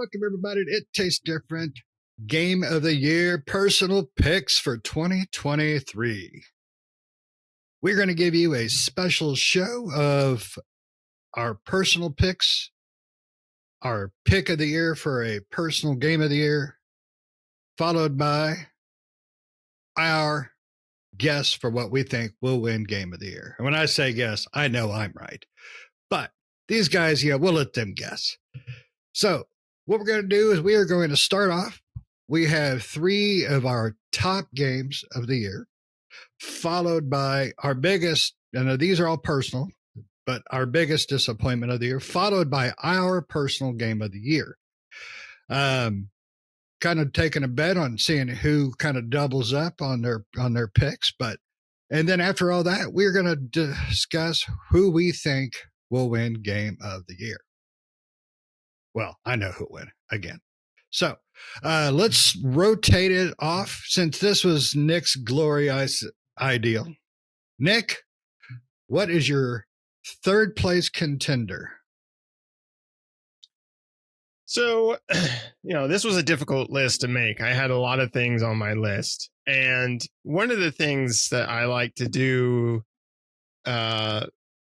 welcome everybody to It Tastes Different Game of the Year Personal Picks for 2023. We're going to give you a special show of our personal picks, our pick of the year for a personal game of the year, followed by our guess for what we think will win game of the year. And when I say guess, I know I'm right. But these guys, we'll let them guess. So what we're going to do is we are going to start off. We have three of our top games of the year, followed by our biggest, and these are all personal, but our biggest disappointment of the year, followed by our personal game of the year. Kind of taking a bet on seeing who kind of doubles up on their picks, and then after all that, we're going to discuss who we think will win game of the year. Well, I know who win again. So let's rotate it off since this was Nick's glorious ideal. Nick, what is your third place contender? So, this was a difficult list to make. I had a lot of things on my list. And one of the things that I like to do,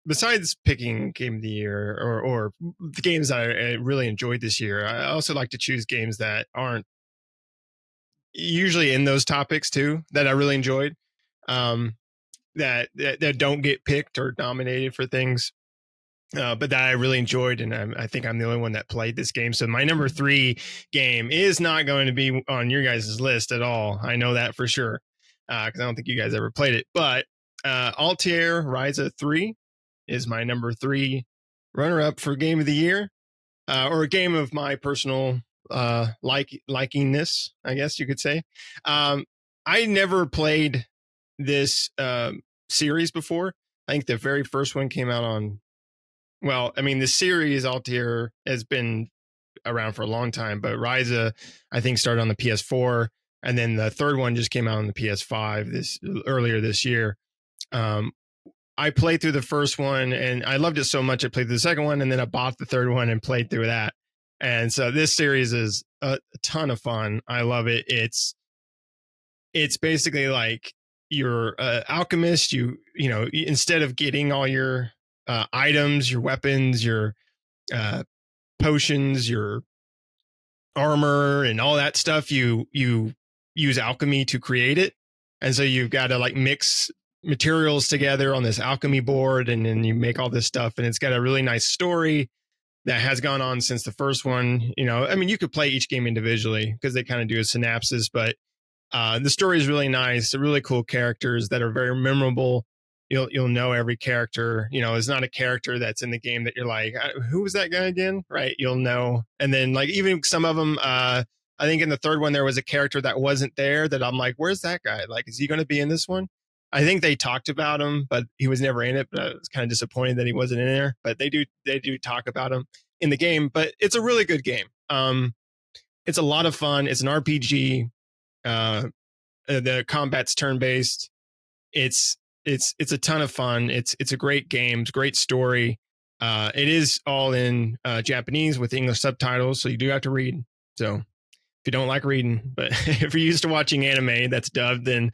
besides picking game of the year or the games that I really enjoyed this year, I also like to choose games that aren't usually in those topics too, that I really enjoyed, that don't get picked or nominated for things, but that I really enjoyed. And I think I'm the only one that played this game. So my number 3 game is not going to be on your guys' list at all. I know that for sure, because I don't think you guys ever played it. But Altair Ryza 3 is my number 3 runner-up for game of the year, or a game of my personal likingness, I guess you could say. I never played this series before. I think the very first one came out on, the series Altair has been around for a long time, but Ryza, I think, started on the PS4, and then the third one just came out on the PS5 earlier this year. I played through the first one and I loved it so much. I played through the second one, and then I bought the third one and played through that. And so this series is a ton of fun. I love it. It's basically like you're an alchemist. You instead of getting all your items, your weapons, your potions, your armor, and all that stuff, you use alchemy to create it. And so you've got to mix materials together on this alchemy board, and then you make all this stuff. And it's got a really nice story that has gone on since the first one. You could play each game individually because they kind of do a synopsis, but the story is really nice. They're really cool characters that are very memorable. You'll know every character. It's not a character that's in the game that you're like, who was that guy again? Right? You'll know. And then even some of them, I think in the third one, there was a character that wasn't there that I'm like, where's that guy? Is he going to be in this one? I think they talked about him, but he was never in it. But I was kind of disappointed that he wasn't in there. But they do talk about him in the game. But it's a really good game. It's a lot of fun. It's an RPG. The combat's turn-based. It's a ton of fun. It's a great game. It's a great story. It is all in Japanese with English subtitles, so you do have to read. So if you don't like reading, but if you're used to watching anime that's dubbed, then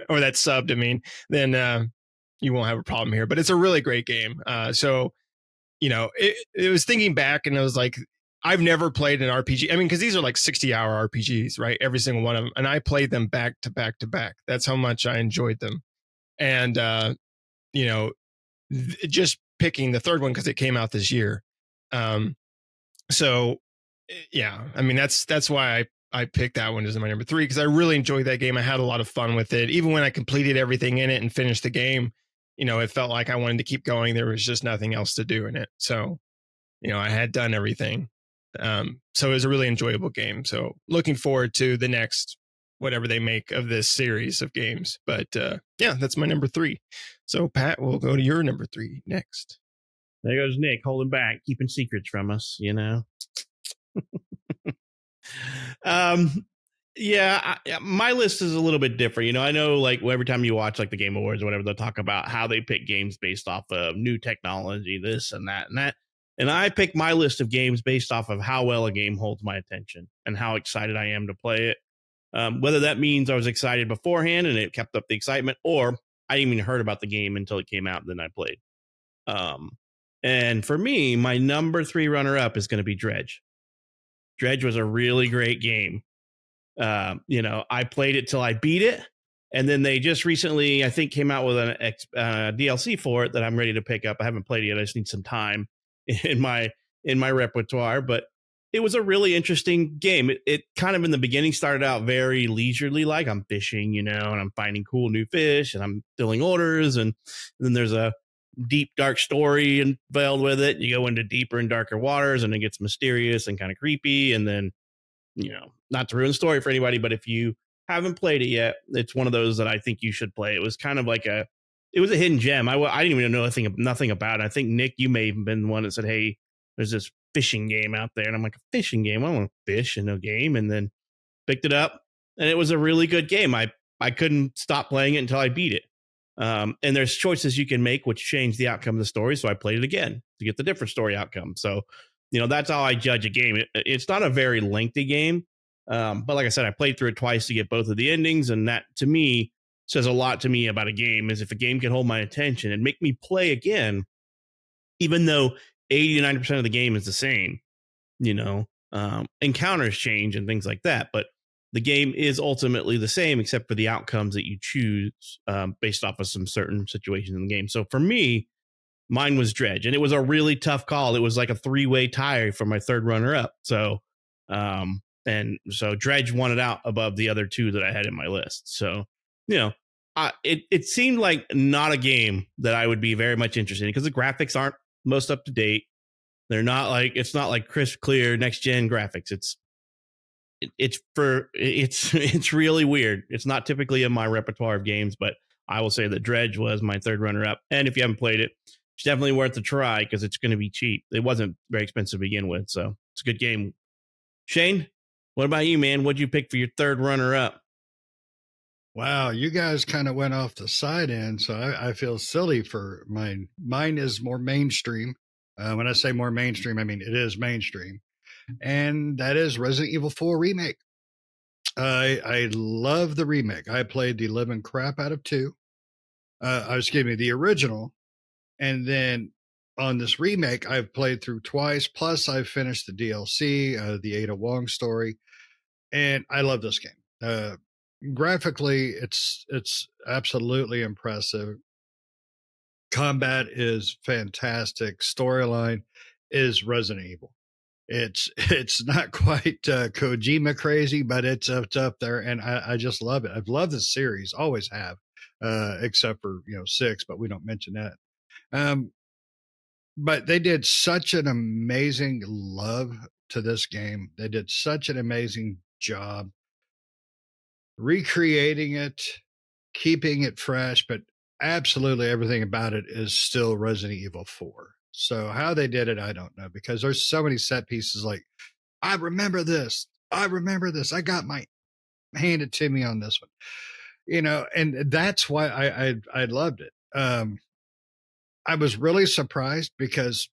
or that's subbed, then you won't have a problem here. But it's a really great game. It was thinking back, and I was like, I've never played an RPG. Because these are 60-hour RPGs, right? Every single one of them. And I played them back to back to back. That's how much I enjoyed them. And, just picking the third one because it came out this year. That's why I picked that one as my number 3, because I really enjoyed that game. I had a lot of fun with it. Even when I completed everything in it and finished the game, it felt like I wanted to keep going. There was just nothing else to do in it. So, I had done everything. So it was a really enjoyable game. So looking forward to the next, whatever they make of this series of games. But that's my number 3. So Pat, we'll go to your number 3 next. There goes Nick holding back, keeping secrets from us, my list is a little bit different. I know every time you watch the Game Awards or whatever, they'll talk about how they pick games based off of new technology, this and that and that. And I pick my list of games based off of how well a game holds my attention and how excited I am to play it. Whether that means I was excited beforehand and it kept up the excitement, or I didn't even heard about the game until it came out and then I played. Um, and for me, my number 3 runner up is going to be Dredge. Dredge was a really great game. I played it till I beat it. And then they just recently, I think, came out with an DLC for it that I'm ready to pick up. I haven't played it yet. I just need some time in my repertoire. But it was a really interesting game. It kind of in the beginning started out very leisurely, like I'm fishing, and I'm finding cool new fish and I'm filling orders. And then there's a deep, dark story involved with it. You go into deeper and darker waters and it gets mysterious and kind of creepy. And then not to ruin the story for anybody, but if you haven't played it yet, it's one of those that I think you should play. It was kind of like it was a hidden gem. I didn't even know nothing about it. I think, Nick, you may have been the one that said, hey, there's this fishing game out there. And I'm like, a fishing game? I don't want to fish in a game. And then picked it up and it was a really good game. I couldn't stop playing it until I beat it. And there's choices you can make which change the outcome of the story. So I played it again to get the different story outcome. So that's how I judge a game. It's not a very lengthy game. But like I said, I played through it twice to get both of the endings. And that to me says a lot to me about a game, is if a game can hold my attention and make me play again, even though 80 to 90% of the game is the same, encounters change and things like that. But the game is ultimately the same, except for the outcomes that you choose based off of some certain situations in the game. So for me, mine was Dredge, and it was a really tough call. It was like a 3-way tie for my third runner up. So, so Dredge won it out above the other 2 that I had in my list. So, it seemed like not a game that I would be very much interested in, because the graphics aren't most up to date. It's not like crisp, clear next gen graphics. It's really weird. It's not typically in my repertoire of games, but I will say that Dredge was my third runner up. And if you haven't played it, it's definitely worth a try because it's going to be cheap. It wasn't very expensive to begin with, so it's a good game. Shane, what about you, man? What'd you pick for your third runner up? Wow, you guys kind of went off the side end, so I feel silly for mine. Mine is more mainstream. When I say more mainstream, I mean it is mainstream, and that is Resident Evil 4 Remake. I love the remake. I played the living crap out of 2. Excuse me, the original. And then on this remake, I've played through twice. Plus, I've finished the DLC, the Ada Wong story, and I love this game. Graphically, it's absolutely impressive. Combat is fantastic. Storyline is Resident Evil. It's not quite Kojima crazy, but it's up there, and I just love it. I've loved this series, always have, except for 6, but we don't mention that. But they did such an amazing love to this game. They did such an amazing job recreating it, keeping it fresh, but absolutely everything about it is still Resident Evil 4. So how they did it, I don't know, because there's so many set pieces like, I remember this. I remember this. I got my handed to me on this one, and that's why I loved it. I was really surprised because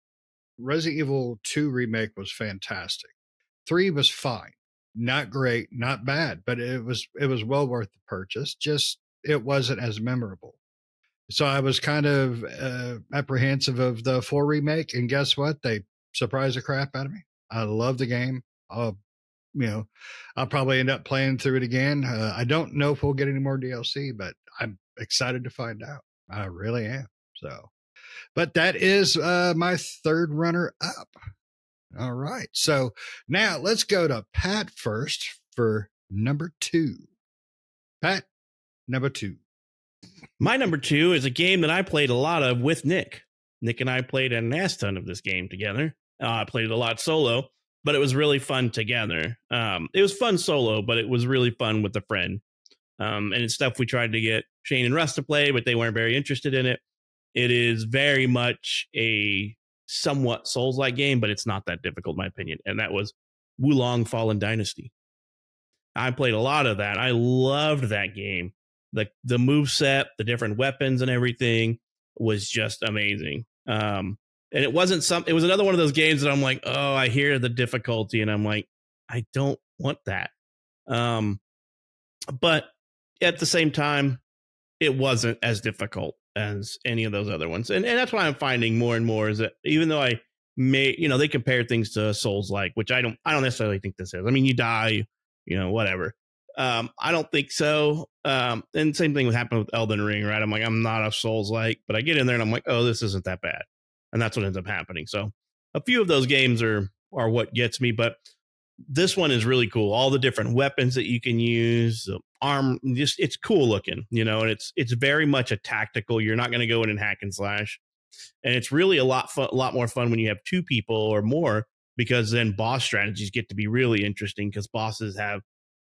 Resident Evil 2 remake was fantastic. 3 was fine. Not great, not bad, but it was well worth the purchase. Just it wasn't as memorable. So I was kind of apprehensive of the 4 remake, and guess what? They surprised the crap out of me. I love the game. I'll probably end up playing through it again. I don't know if we'll get any more DLC, but I'm excited to find out. I really am. So, but that is my third runner up. All right. So now let's go to Pat first for number 2. Pat, number 2. My number 2 is a game that I played a lot of with Nick. Nick and I played an ass ton of this game together. I played it a lot solo, but it was really fun together. It was fun solo, but it was really fun with a friend. And it's stuff we tried to get Shane and Russ to play, but they weren't very interested in it. It is very much a somewhat Souls-like game, but it's not that difficult, in my opinion. And that was Wulong Fallen Dynasty. I played a lot of that. I loved that game. The move set, the different weapons and everything was just amazing. And it wasn't it was another one of those games that I'm like, oh, I hear the difficulty, and I'm like, I don't want that. But at the same time, it wasn't as difficult as any of those other ones. And that's why I'm finding more and more is that even though I may, they compare things to Souls like, which I don't necessarily think this is. I mean, you die, whatever. I don't think so. And same thing would happen with Elden Ring, right? I'm like, I'm not a Souls like, but I get in there and I'm like, oh, this isn't that bad. And that's what ends up happening. So a few of those games are what gets me, but this one is really cool. All the different weapons that you can use, the arm, just it's cool looking, and it's very much a tactical. You're not going to go in and hack and slash, and it's really a lot more fun when you have two people or more, because then boss strategies get to be really interesting because bosses have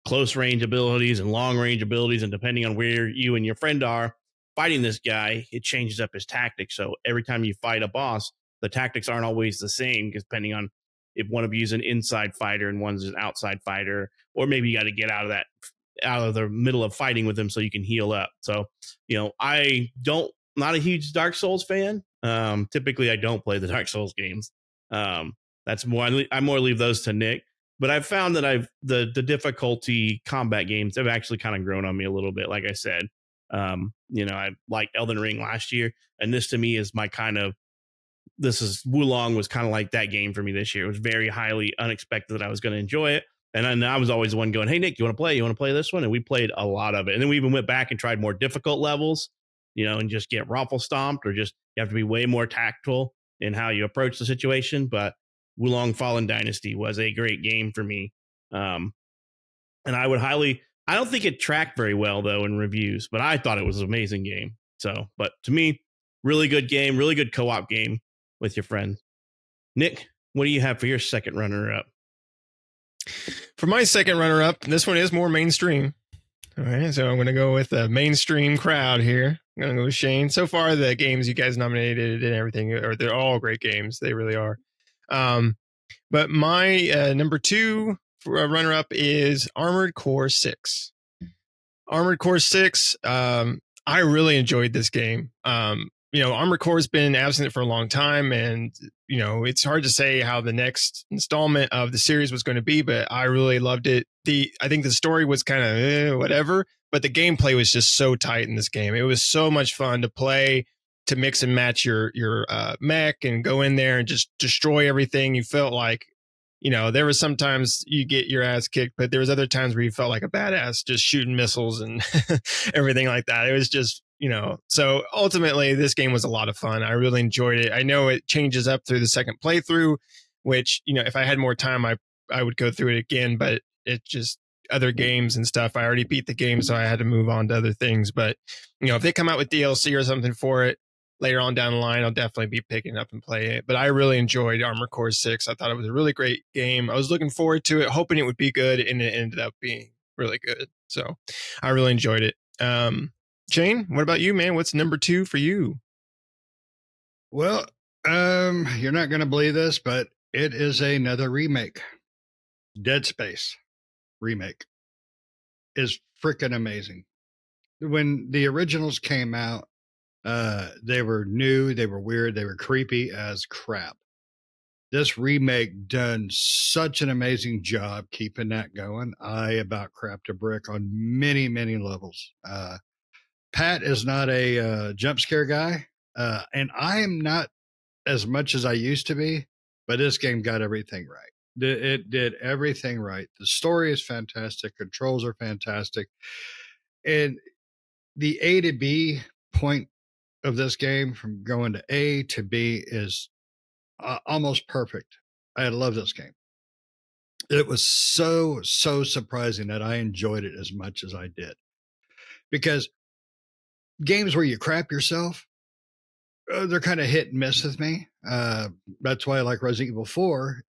close range abilities and long range abilities, and depending on where you and your friend are fighting this guy, it changes up his tactics. So every time you fight a boss, the tactics aren't always the same, depending on if one of you is an inside fighter and one's an outside fighter, or maybe you got to get out of the middle of fighting with them so you can heal up. So, not a huge Dark Souls fan. Typically I don't play the Dark Souls games. That's more, I more leave those to Nick, but I've found that the difficulty combat games have actually kind of grown on me a little bit. Like I said, I liked Elden Ring last year, and this to me is my Wulong was kind of like that game for me this year. It was very highly unexpected that I was going to enjoy it. And I was always the one going, hey, Nick, you want to play? You want to play this one? And we played a lot of it. And then we even went back and tried more difficult levels, and just get raffle stomped, or just you have to be way more tactful in how you approach the situation. But Wulong Fallen Dynasty was a great game for me. And I don't think it tracked very well, though, in reviews, but I thought it was an amazing game. So, but to me, really good game, really good co-op game with your friends. Nick, what do you have for your second runner-up? For my second runner-up, this one is more mainstream. All right, so I'm going to go with the mainstream crowd here. I'm going to go with Shane. So far, the games you guys nominated and everything, they're all great games. They really are. But my number two runner-up is Armored Core 6. Armored Core 6, I really enjoyed this game. Armored Core has been absent for a long time, and it's hard to say how the next installment of the series was going to be, but I really loved it. I think the story was kind of whatever, but the gameplay was just so tight in this game. It was so much fun to play, to mix and match your mech and go in there and just destroy everything. You felt like, there was sometimes you get your ass kicked, but there was other times where you felt like a badass just shooting missiles and everything like that. It was just, so ultimately this game was a lot of fun. I really enjoyed it. I know it changes up through the second playthrough, which, if I had more time, I would go through it again, but it just other games and stuff. I already beat the game, so I had to move on to other things. But, if they come out with DLC or something for it later on down the line, I'll definitely be picking it up and play it. But I really enjoyed Armored Core 6. I thought it was a really great game. I was looking forward to it, hoping it would be good, and it ended up being really good. So I really enjoyed it. Shane, what about you, man? What's number two for you? Well, you're not going to believe this, but it is another remake. Dead Space remake is freaking amazing. When the originals came out, they were new, they were weird, they were creepy as crap. This remake done such an amazing job keeping that going. I about crapped a brick on many, many levels. Pat is not a jump scare guy, and I am not as much as I used to be, but this game got everything right. It did everything right. The story is fantastic. Controls are fantastic. And the A to B point of this game, from going to A to B, is almost perfect. I love this game. It was so surprising that I enjoyed it as much as I did. Because games where you crap yourself, they're kind of hit and miss with me. That's why I like Resident Evil 4.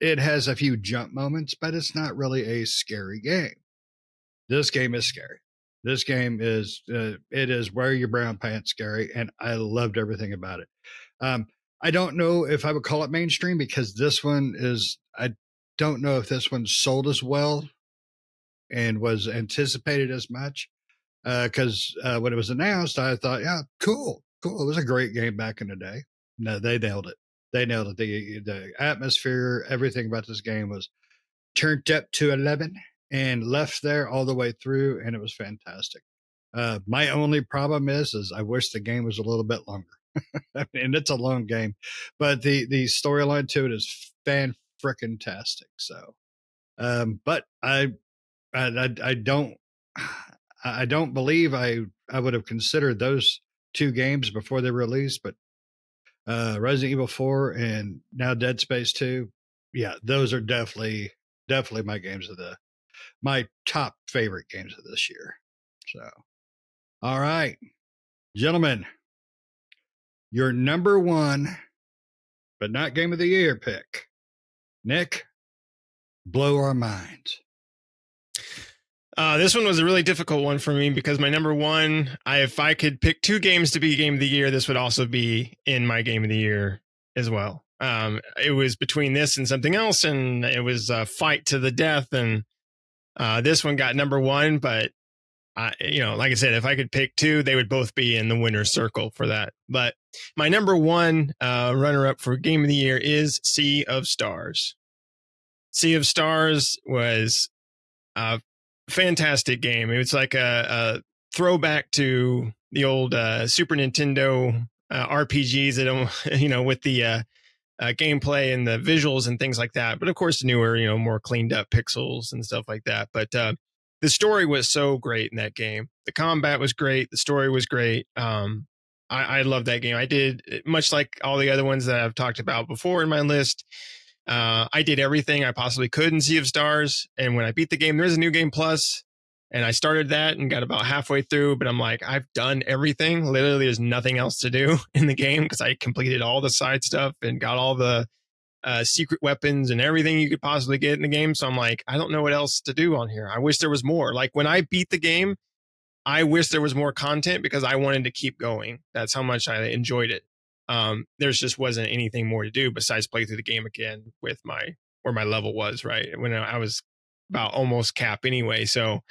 It has a few jump moments, but it's not really a scary game. This game is scary. This game is it is wear your brown pants scary, and I loved everything about it. I don't know if I would call it mainstream, because this one is, I don't know if this one sold as well and was anticipated as much. Because when it was announced, I thought, yeah, cool. It was a great game back in the day. No, they nailed it. They nailed it. The atmosphere, everything about this game was turned up to 11 and left there all the way through, and it was fantastic. My only problem is I wish the game was a little bit longer. And it's a long game, but the storyline to it is fan frickin' tastic. So, but I don't I don't believe I would have considered those two games before they released, but Resident Evil 4 and now Dead Space 2, yeah, those are definitely my top favorite games of this year. So, all right, gentlemen, your number one, but not game of the year pick, Nick, blow our minds. This one was a really difficult one for me because my number one, if I could pick two games to be game of the year, this would also be in my game of the year as well. It was between this and something else, and it was a fight to the death. And this one got number one, but like I said, if I could pick two, they would both be in the winner's circle for that. But my number one runner-up for game of the year is Sea of Stars. Sea of Stars was fantastic game. It was like a throwback to the old Super Nintendo RPGs that with the gameplay and the visuals and things like that. But of course, newer, more cleaned up pixels and stuff like that. But the story was so great in that game. The combat was great. The story was great. I love that game. I did, much like all the other ones that I've talked about before in my list. I did everything I possibly could in Sea of Stars. And when I beat the game, there's a new game plus, and I started that and got about halfway through, but I'm like, I've done everything. Literally, there's nothing else to do in the game because I completed all the side stuff and got all the secret weapons and everything you could possibly get in the game. So I'm like, I don't know what else to do on here. I wish there was more. Like when I beat the game, I wish there was more content because I wanted to keep going. That's how much I enjoyed it. There's just wasn't anything more to do besides play through the game again with where my level was, right? When I was about almost cap anyway. So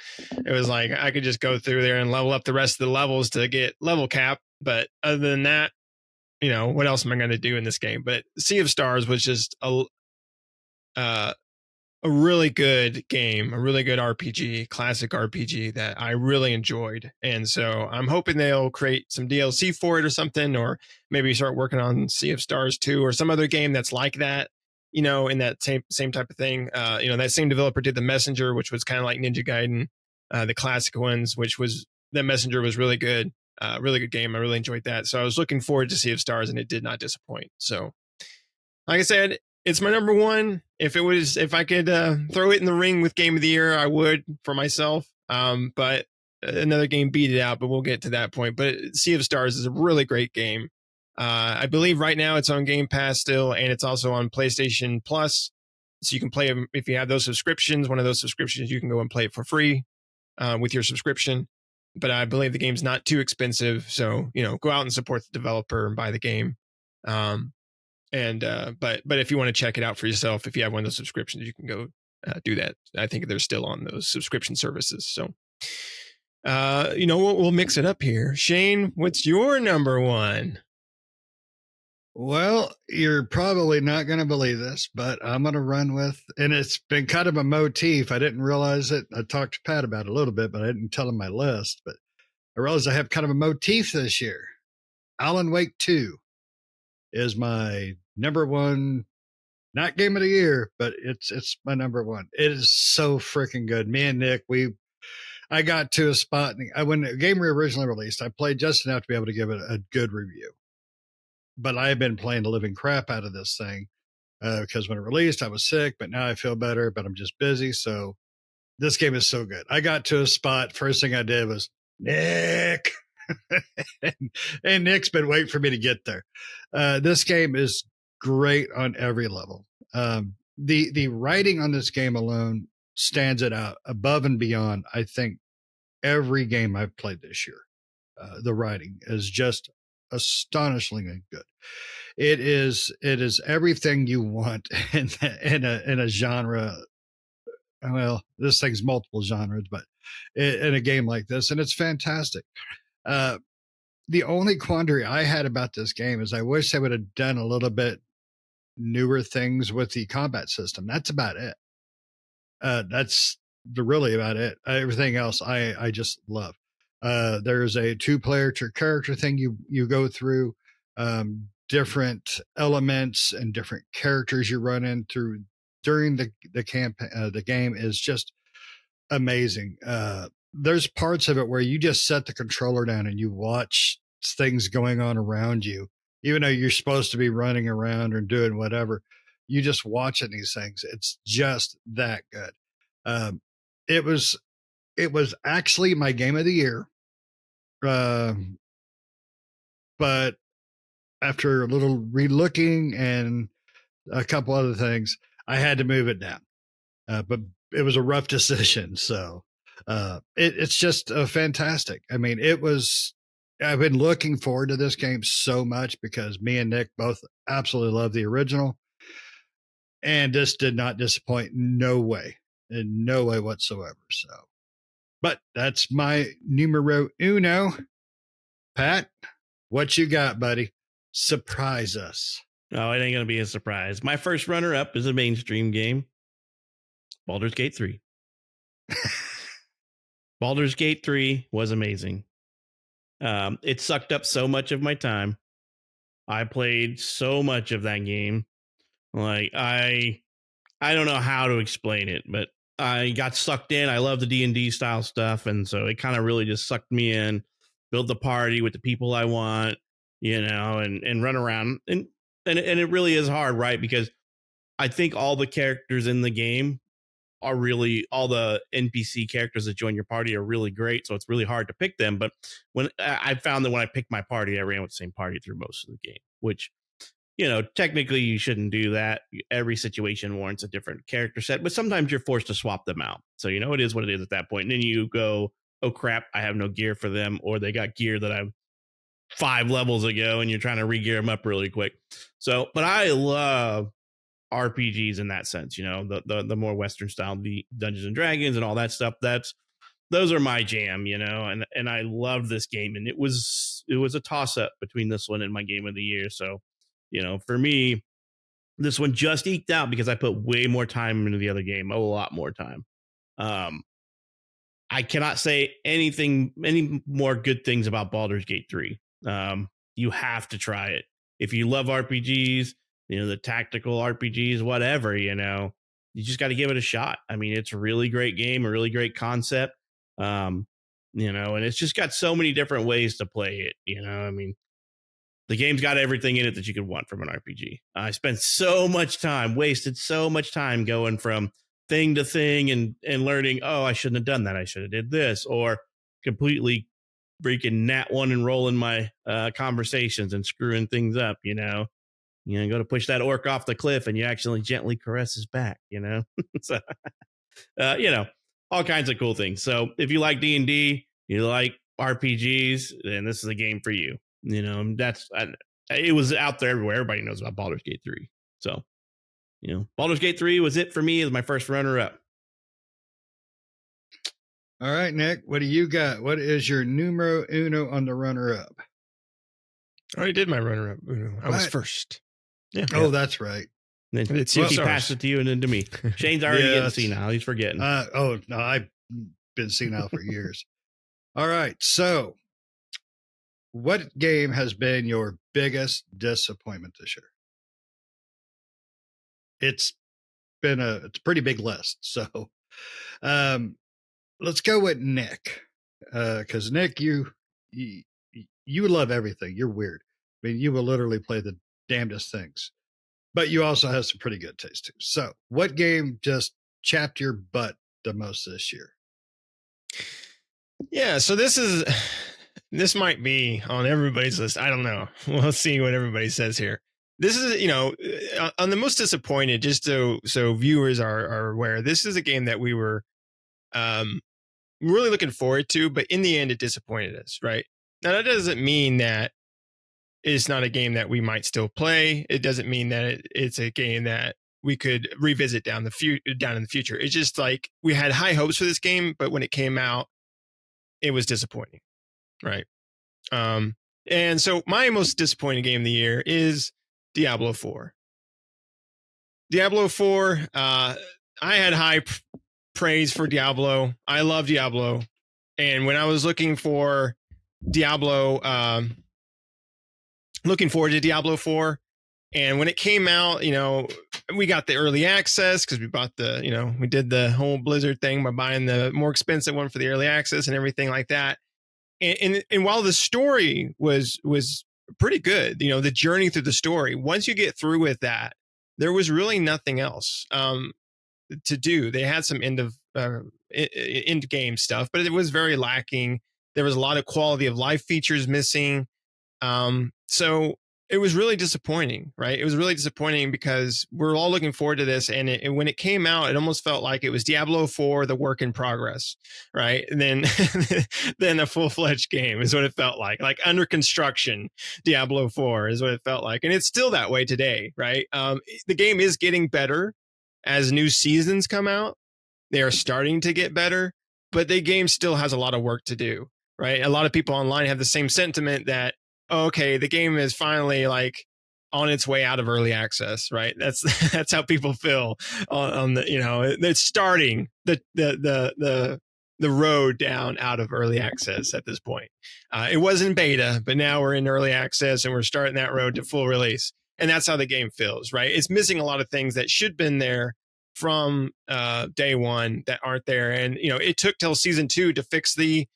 it was like, I could just go through there and level up the rest of the levels to get level cap. But other than that, what else am I going to do in this game? But Sea of Stars was just a really good game, a really good RPG, classic RPG that I really enjoyed. And so I'm hoping they'll create some DLC for it or something, or maybe start working on Sea of Stars 2 or some other game that's like that, in that same type of thing. That same developer did The Messenger, which was kind of like Ninja Gaiden, the classic ones, The Messenger was really good. Really good game. I really enjoyed that. So I was looking forward to Sea of Stars, and it did not disappoint. So like I said, it's my number one. If I could throw it in the ring with game of the year, I would for myself. But another game beat it out, but we'll get to that point. But Sea of Stars is a really great game. I believe right now it's on Game Pass still, and it's also on PlayStation Plus. So you can play them if you have those subscriptions. One of those subscriptions, you can go and play it for free with your subscription. But I believe the game's not too expensive. So, go out and support the developer and buy the game. But if you want to check it out for yourself, if you have one of those subscriptions, you can go do that. I think they're still on those subscription services. So, we'll mix it up here. Shane, what's your number one? Well, you're probably not going to believe this, but I'm going to run with, and it's been kind of a motif. I didn't realize it. I talked to Pat about it a little bit, but I didn't tell him my list. But I realized I have kind of a motif this year. Alan Wake 2 is my number one, not game of the year, but it's my number one. It is so freaking good. Me and Nick, I got to a spot when the game originally released, I played just enough to be able to give it a good review. But I have been playing the living crap out of this thing because when it released, I was sick, but now I feel better, but I'm just busy. So this game is so good. I got to a spot. First thing I did was, Nick. and Nick's been waiting for me to get there. This game is great on every level. The writing on this game alone stands it out above and beyond, I think, every game I've played this year. The writing is just astonishingly good. It is everything you want in a genre. Well, this thing's multiple genres, but in a game like this, and it's fantastic. The only quandary I had about this game is I wish they would have done a little bit newer things with the combat system. That's about it. That's really about it. Everything else I just love. There's a 2-player character thing you go through, different elements and different characters you run in through during the campaign. The game is just amazing. There's parts of it where you just set the controller down and you watch things going on around you, even though you're supposed to be running around or doing whatever. You just watching these things. It's just that good. Um, it was actually my game of the year, but after a little relooking and a couple other things, I had to move it down. But it was a rough decision. So it's just fantastic. I mean, I've been looking forward to this game so much because me and Nick both absolutely love the original. And this did not disappoint. No way. In no way whatsoever. So, but that's my numero uno. Pat, what you got, buddy? Surprise us. Oh, it ain't going to be a surprise. My first runner up is a mainstream game, Baldur's Gate 3. Baldur's Gate 3 was amazing. It sucked up so much of my time. I played so much of that game. Like I don't know how to explain it, but I got sucked in. I love the D&D style stuff, and so it kind of really just sucked me in. Build the party with the people I want, and run around. And it really is hard, right? Because I think all the characters in the game are really, all the NPC characters that join your party are really great. So it's really hard to pick them. But when I found that when I picked my party, I ran with the same party through most of the game, which, technically you shouldn't do that. Every situation warrants a different character set, but sometimes you're forced to swap them out. So, it is what it is at that point. And then you go, oh crap, I have no gear for them, or they got gear that I've 5 levels ago and you're trying to re-gear them up really quick. So, but I love RPGs in that sense, the more Western style, the Dungeons and Dragons and all that stuff. Those are my jam, and I love this game. And it was a toss up between this one and my game of the year. So, for me, this one just eked out because I put way more time into the other game, a lot more time. I cannot say any more good things about Baldur's Gate 3. You have to try it. If you love RPGs, the tactical RPGs, whatever, you just got to give it a shot. I mean, it's a really great game, a really great concept. And it's just got so many different ways to play it. I mean, the game's got everything in it that you could want from an RPG. I spent wasted so much time going from thing to thing and learning, oh, I shouldn't have done that. I should have did this, or completely freaking nat one and rolling my conversations and screwing things up, go to push that orc off the cliff and you actually gently caress his back, so, all kinds of cool things. So if you like D&D, you like RPGs, then this is a game for you. It was out there everywhere. Everybody knows about Baldur's Gate 3. So, Baldur's Gate 3 was it for me as my first runner up. All right, Nick, what do you got? What is your numero uno on the runner up? I already did my runner up. I was first. Yeah. Oh, that's right. Then he passed it to you and then to me. Shane's already getting senile. He's forgetting. No, I've been senile for years. All right. So what game has been your biggest disappointment this year? It's a pretty big list. So let's go with Nick. Because Nick, you love everything. You're weird. I mean, you will literally play the damnedest things. But you also have some pretty good taste too. So what game just chapped your butt the most this year? Yeah, so this might be on everybody's list. I don't know. We'll see what everybody says here. This is, on the most disappointed, just so viewers are aware, this is a game that we were really looking forward to, but in the end it disappointed us, right? Now that doesn't mean that it's not a game that we might still play. It doesn't mean that it's a game that we could revisit down in the future. It's just like we had high hopes for this game, but when it came out, it was disappointing, right? And so my most disappointing game of the year is Diablo 4. Diablo 4, I had high praise for Diablo. I love Diablo. And when I was looking for Diablo, looking forward to Diablo 4, and when it came out, we got the early access because we bought we did the whole Blizzard thing by buying the more expensive one for the early access and everything like that. And while the story was pretty good, the journey through the story, once you get through with that, there was really nothing else to do. They had some end game stuff, but it was very lacking. There was a lot of quality of life features missing. So it was really disappointing, right? It was really disappointing because we're all looking forward to this. And when it came out, it almost felt like it was Diablo 4, the work in progress, right? And then, then a full-fledged game is what it felt like under construction. Diablo 4 is what it felt like. And it's still that way today, right? The game is getting better as new seasons come out. They are starting to get better, but the game still has a lot of work to do, right? A lot of people online have the same sentiment that, okay, the game is finally like on its way out of early access, right? That's how people feel on the, it's starting the road down out of early access at this point. It was in beta, but now we're in early access and we're starting that road to full release. And that's how the game feels, right? It's missing a lot of things that should have been there from day one that aren't there. And, it took till season 2 to fix the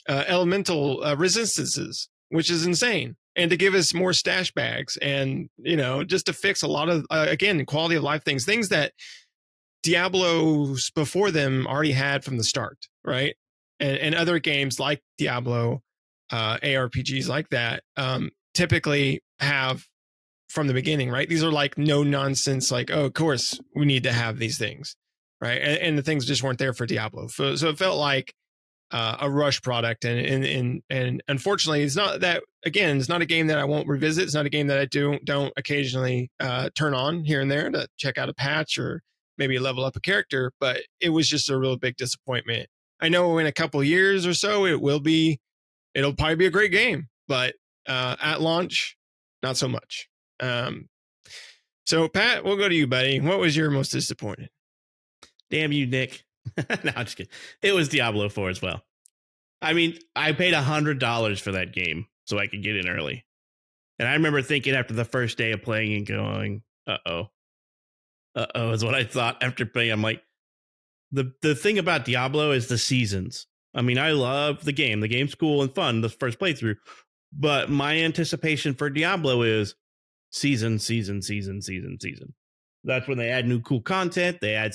elemental resistances, which is insane, and to give us more stash bags and just to fix a lot of again quality of life things that Diablos before them already had from the start, right? And other games like Diablo, ARPGs like that, typically have from the beginning, right? These are like no nonsense, like, oh, of course we need to have these things, right? And the things just weren't there for Diablo, so it felt like a rush product, and unfortunately, it's not that. Again, it's not a game that I won't revisit. It's not a game that I don't occasionally turn on here and there to check out a patch or maybe level up a character. But it was just a real big disappointment. I know in a couple of years or so, it'll probably be a great game, but at launch, not so much. So Pat, we'll go to you, buddy. What was your most disappointing? Damn you, Nick. No, I'm just kidding. It was Diablo 4 as well. I mean, I paid $100 for that game so I could get in early. And I remember thinking after the first day of playing and going, uh-oh is what I thought after playing. I'm like, the thing about Diablo is the seasons. I mean, I love the game. The game's cool and fun, the first playthrough. But my anticipation for Diablo is season. That's when they add new cool content. They add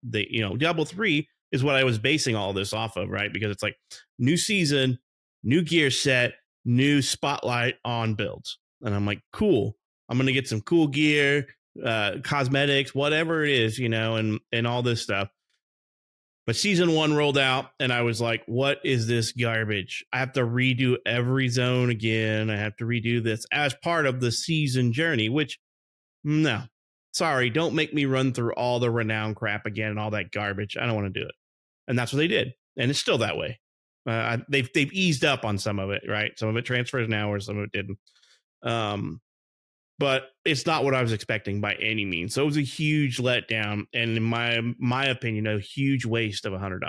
Diablo 3 is what I was basing all this off of, right? Because it's like new season, new gear set, new spotlight on builds. And I'm like, cool. I'm going to get some cool gear, cosmetics, whatever it is, and all this stuff. But season 1 rolled out and I was like, what is this garbage? I have to redo every zone again. I have to redo this as part of the season journey, which no. Sorry, don't make me run through all the renown crap again and all that garbage. I don't want to do it. And that's what they did. And it's still that way. They've eased up on some of it, right? Some of it transfers now or some of it didn't. But it's not what I was expecting by any means. So it was a huge letdown. And in my opinion, a huge waste of $100.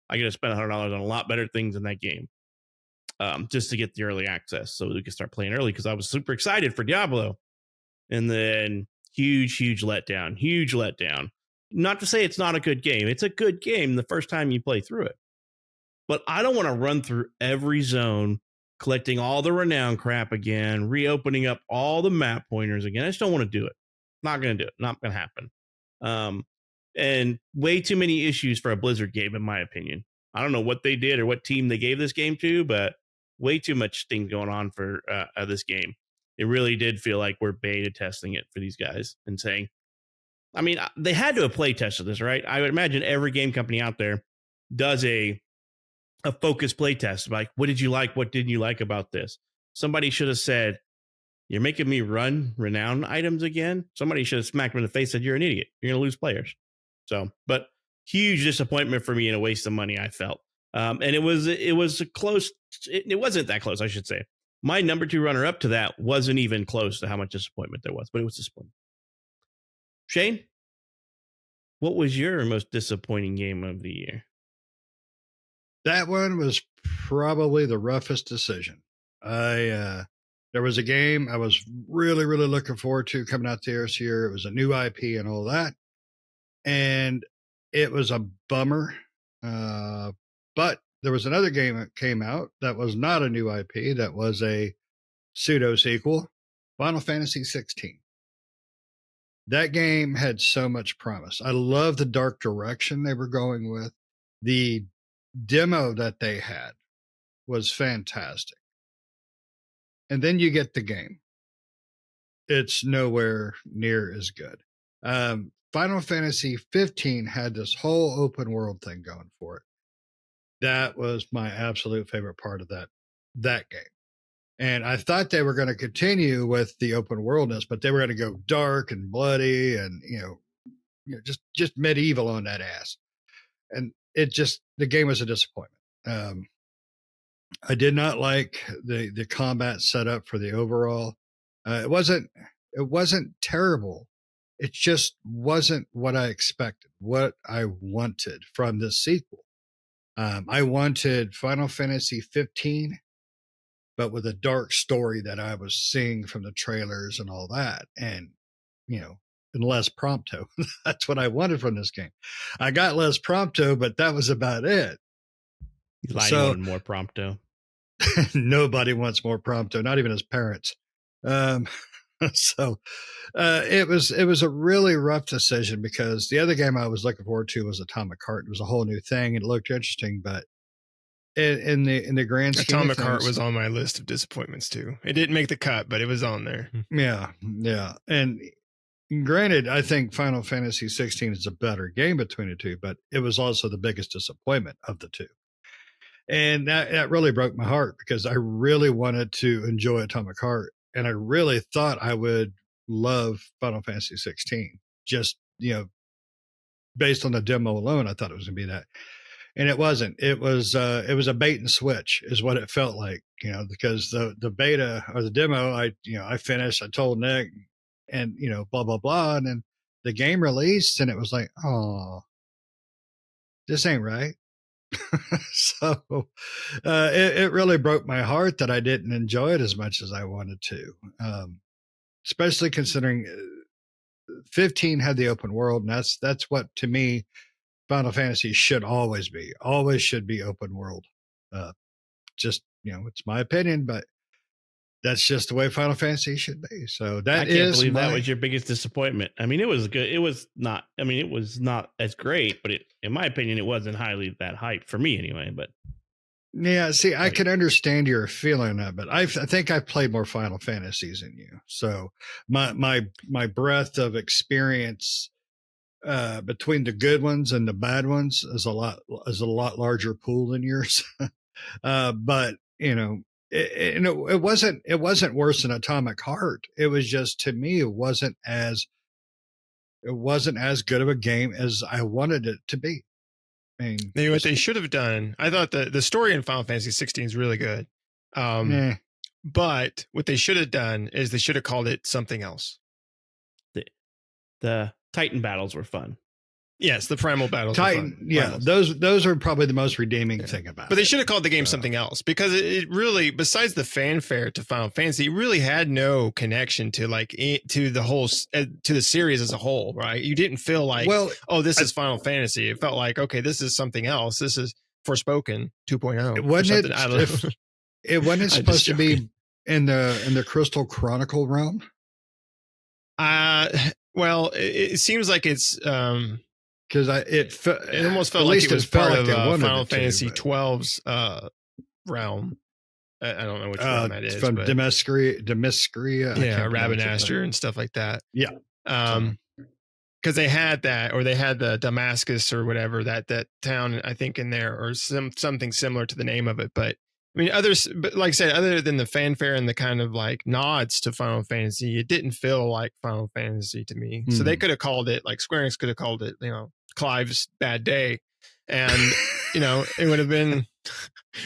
I could have spent $100 on a lot better things in that game just to get the early access so we could start playing early because I was super excited for Diablo. And then huge letdown. Not to say it's not a good game. It's a good game the first time you play through it. But I don't want to run through every zone, collecting all the renown crap again, reopening up all the map pointers again. I just don't want to do it. Not going to do it. Not going to happen. And way too many issues for a Blizzard game, in my opinion. I don't know what they did or what team they gave this game to, but way too much things going on for this game. It really did feel like we're beta testing it for these guys and saying, I mean, they had to have play tested this, right? I would imagine every game company out there does a focused play test. Like, what did you like? What didn't you like about this? Somebody should have said, you're making me run renown items again. Somebody should have smacked him in the face and said, you're an idiot. You're going to lose players. So, but huge disappointment for me and a waste of money, I felt. And it was close. It wasn't that close, I should say. My number 2 runner up to that wasn't even close to how much disappointment there was, but it was disappointing. Shane, what was your most disappointing game of the year? That one was probably the roughest decision. There was a game I was really, really looking forward to coming out there this year. It was a new IP and all that. And it was a bummer. But there was another game that came out that was not a new IP, that was a pseudo sequel, Final Fantasy 16. That game had so much promise. I love the dark direction they were going with. The demo that they had was fantastic. And then you get the game. It's nowhere near as good. Final Fantasy 15 had this whole open world thing going for it. That was my absolute favorite part of that game. And I thought they were going to continue with the open worldness, but they were going to go dark and bloody and, just medieval on that ass. And the game was a disappointment. I did not like the combat setup for the overall. It wasn't terrible. It just wasn't what I expected, what I wanted from this sequel. I wanted Final Fantasy 15, but with a dark story that I was seeing from the trailers and all that. And, and less prompto. That's what I wanted from this game. I got less prompto, but that was about it. You lied, you wanted more prompto. Nobody wants more prompto, not even his parents. So it was a really rough decision, because the other game I was looking forward to was Atomic Heart. It was a whole new thing. It looked interesting, but in the grand scheme Atomic of Heart things, was on my list of disappointments too. It didn't make the cut, but it was on there. Yeah. And granted, I think Final Fantasy 16 is a better game between the two, but it was also the biggest disappointment of the two. And that really broke my heart, because I really wanted to enjoy Atomic Heart. And I really thought I would love Final Fantasy 16. Just, based on the demo alone, I thought it was going to be that. And it wasn't. It was a bait and switch is what it felt like, because the beta or the demo, I finished, I told Nick, and, blah, blah, blah. And then the game released, and it was like, oh, this ain't right. So it really broke my heart that I didn't enjoy it as much as I wanted to, especially considering 15 had the open world, and that's what, to me, Final Fantasy should always be. Always should be open world. Just, it's my opinion, but that's just the way Final Fantasy should be. So that I can't believe that was your biggest disappointment. I mean, it was good. It was not as great, but in my opinion, it wasn't highly that hype for me anyway. But yeah, see, I can understand your feeling of it. I think I've played more Final Fantasies than you. So my breadth of experience between the good ones and the bad ones is a lot larger pool than yours. But it wasn't worse than Atomic Heart. It was just, to me, it wasn't as good of a game as I wanted it to be. I mean, What they should have done, I thought the story in Final Fantasy 16 is really good. But what they should have done is they should have called it something else. The Titan battles were fun. Yes, the primal battles. Titan, yeah, those are probably the most redeeming thing about it. But they should have called the game something else, because it really, besides the fanfare to Final Fantasy, it really had no connection to to the whole to the series as a whole, right? You didn't feel like, this is Final Fantasy. It felt like, okay, this is something else. This is Forspoken 2.0. Wasn't it? It wasn't supposed to be in the Crystal Chronicle realm. Well, it seems like it's because it almost felt like it was part of Final Fantasy 12's realm. I don't know which realm that is. From Demiskria. Yeah, Rabanastre and stuff like that. Yeah. Because they had that, or they had the Damascus or whatever, that town, I think, in there, or something similar to the name of it. But I mean, but like I said, other than the fanfare and the kind of like nods to Final Fantasy, it didn't feel like Final Fantasy to me. So they could have called it, like Square Enix could have called it, Clive's Bad Day, and it would have been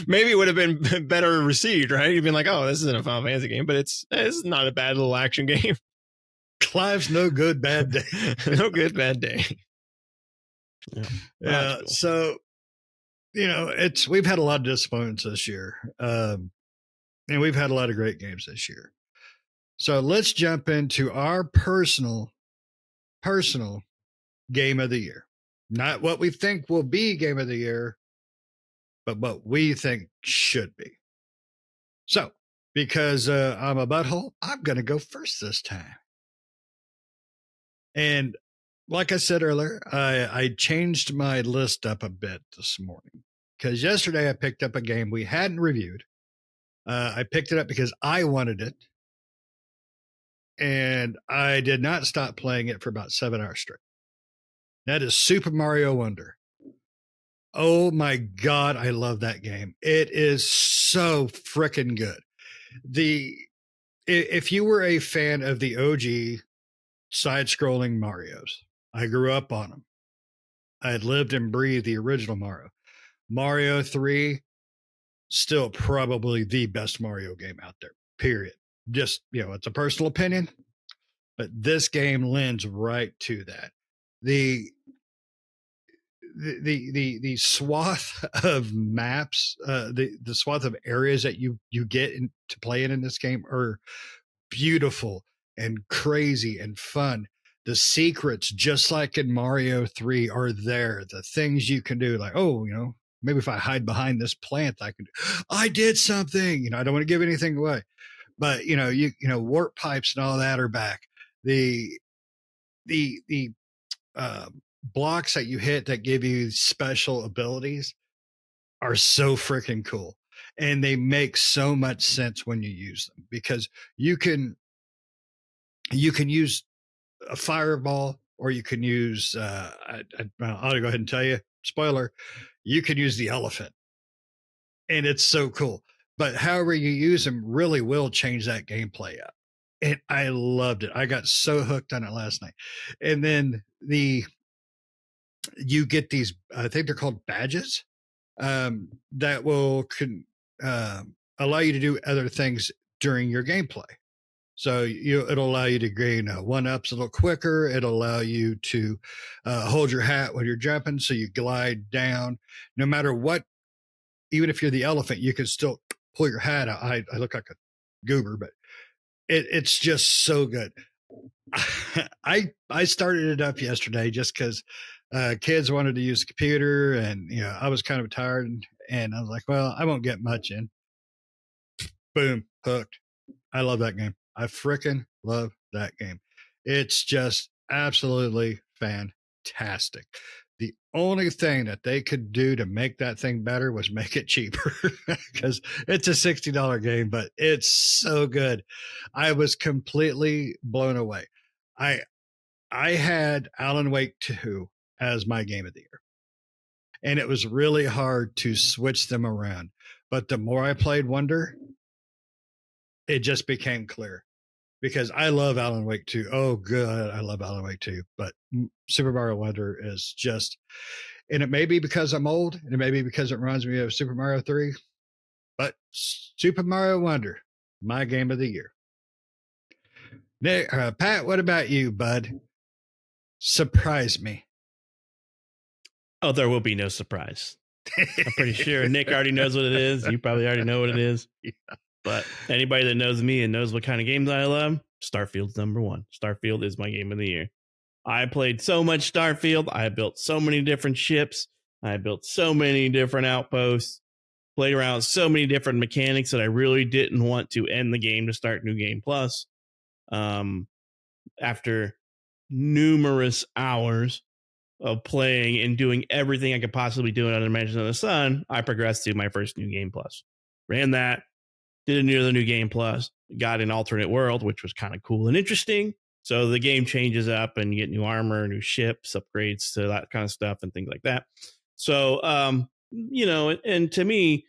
Maybe it would have been better received, right? You'd been like, "Oh, this isn't a Final Fantasy game, but it's not a bad little action game. Clive's no good, bad day. No good, bad day." Yeah. Yeah. Cool. So, we've had a lot of disappointments this year. And we've had a lot of great games this year. So let's jump into our personal game of the year. Not what we think will be game of the year, but what we think should be. So, because I'm a butthole, I'm going to go first this time. And like I said earlier, I changed my list up a bit this morning because yesterday I picked up a game we hadn't reviewed. I picked it up because I wanted it. And I did not stop playing it for about 7 hours straight. That is Super Mario Wonder. Oh my God, I love that game. It is so freaking good. If you were a fan of the OG side-scrolling Marios, I grew up on them. I had lived and breathed the original Mario. Mario 3, still probably the best Mario game out there, period. Just, it's a personal opinion, but this game lends right to that. The swath of maps, the swath of areas that you get to play in this game are beautiful and crazy and fun. The secrets, just like in Mario 3, are there. The things you can do, like, maybe if I hide behind this plant, I did something. I don't want to give anything away, but warp pipes and all that are back. The blocks that you hit that give you special abilities are so freaking cool, and they make so much sense when you use them, because you can use a fireball, or you can use I'll go ahead and tell you, spoiler, you can use the elephant, and it's so cool. But however you use them really will change that gameplay up. And I loved it. I got so hooked on it last night. And then you get these, I think they're called badges, that will allow you to do other things during your gameplay. So it'll allow you to gain 1-ups a little quicker. It'll allow you to hold your hat when you're jumping, so you glide down. No matter what, even if you're the elephant, you can still pull your hat out. I look like a goober, but it's just so good. I started it up yesterday just because kids wanted to use the computer, and I was kind of tired, and I was like, well, I won't get much in. Boom, hooked. I love that game. I frickin' love that game. It's just absolutely fantastic. The only thing that they could do to make that thing better was make it cheaper, because it's a $60 game, but it's so good. I was completely blown away. I had Alan Wake 2 as my game of the year, and it was really hard to switch them around. But the more I played Wonder, it just became clear, because I love Alan Wake 2. Oh, good. I love Alan Wake 2. But Super Mario Wonder is just, and it may be because I'm old, and it may be because it reminds me of Super Mario 3, but Super Mario Wonder, my game of the year. Nick, Pat, what about you, bud? Surprise me. Oh, there will be no surprise. I'm pretty sure Nick already knows what it is. You probably already know what it is. Yeah. But anybody that knows me and knows what kind of games I love, Starfield's number one. Starfield is my game of the year. I played so much Starfield. I built so many different ships. I built so many different outposts. Played around with so many different mechanics that I really didn't want to end the game to start New Game Plus. After numerous hours of playing and doing everything I could possibly do in Under Mansions of the Sun, I progressed to my first New Game Plus. Ran that. Did another New Game Plus, got an alternate world, which was kind of cool and interesting. So the game changes up and you get new armor, new ships, upgrades to that kind of stuff and things like that. So, and to me,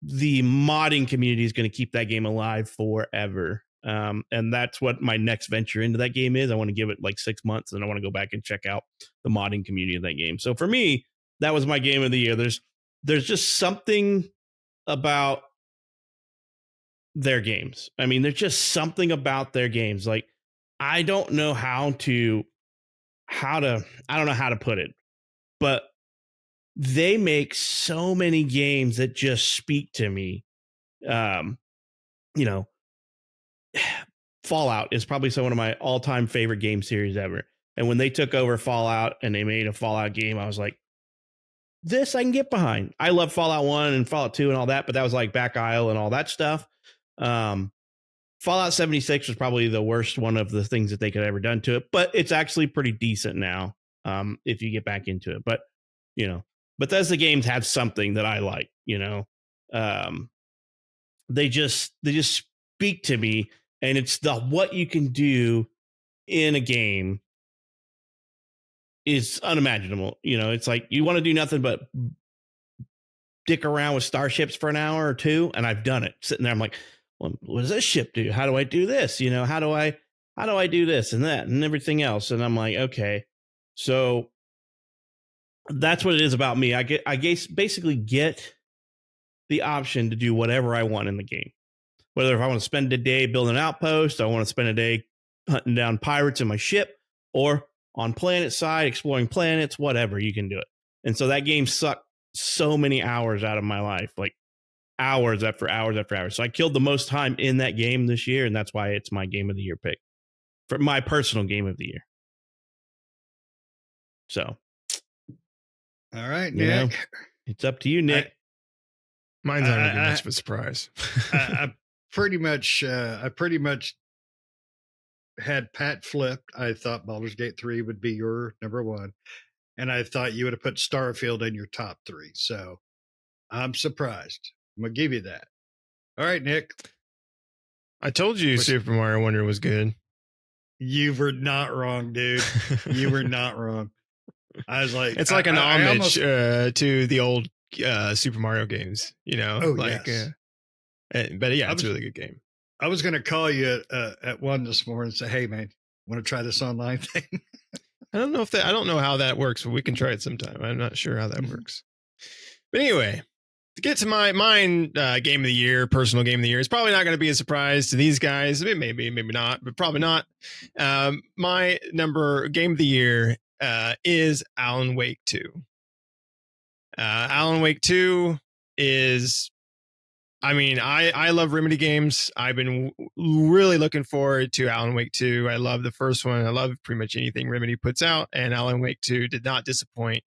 the modding community is going to keep that game alive forever. And that's what my next venture into that game is. I want to give it like 6 months, and I want to go back and check out the modding community of that game. So for me, that was my game of the year. There's there's just something about their games. I mean, there's just something about their games. Like, I don't know how to I don't know how to put it, but they make so many games that just speak to me. Um, you know, Fallout is probably one of my all-time favorite game series ever. And when they took over Fallout and they made a Fallout game, I was like, this I can get behind. I love Fallout 1 and Fallout 2 and all that, but that was like back aisle and all that stuff. Fallout 76 was probably the worst one of the things that they could have ever done to it, but it's actually pretty decent now, if you get back into it. But, Bethesda games have something that I like, they just speak to me, and it's what you can do in a game is unimaginable. It's like you want to do nothing but dick around with starships for an hour or two, and I've done it. Sitting there, I'm like, well, what does this ship do? How do I do this? How do I do this and that and everything else? And I'm like, okay, so that's what it is about me. I guess basically get the option to do whatever I want in the game. Whether if I want to spend a day building an outpost, I want to spend a day hunting down pirates in my ship, or on planet side, exploring planets, whatever, you can do it. And so that game sucked so many hours out of my life, like hours after hours after hours. So I killed the most time in that game this year, and that's why it's my game of the year pick, for my personal game of the year. So, all right, Nick, it's up to you, Nick. Mine's not gonna be much of a surprise. I pretty much had Pat flipped. I thought Baldur's Gate 3 would be your number one, and I thought you would have put Starfield in your top 3. So I'm surprised. I'm gonna give you that. All right, Nick. I told you Super Mario Wonder was good. You were not wrong, dude. You were not wrong. I was like, it's like an homage to the old Super Mario games, Oh, like, yes. But yeah, it's a really good game. I was going to call you at 1 this morning and say, hey, man, want to try this online thing? I don't know how that works, but we can try it sometime. I'm not sure how that works. But anyway, to get to my game of the year, personal game of the year, it's probably not going to be a surprise to these guys. Maybe not, but probably not. My game of the year is Alan Wake 2. Alan Wake 2 is, I love Remedy games. I've been really looking forward to Alan Wake 2. I love the first one. I love pretty much anything Remedy puts out, and Alan Wake 2 did not disappoint.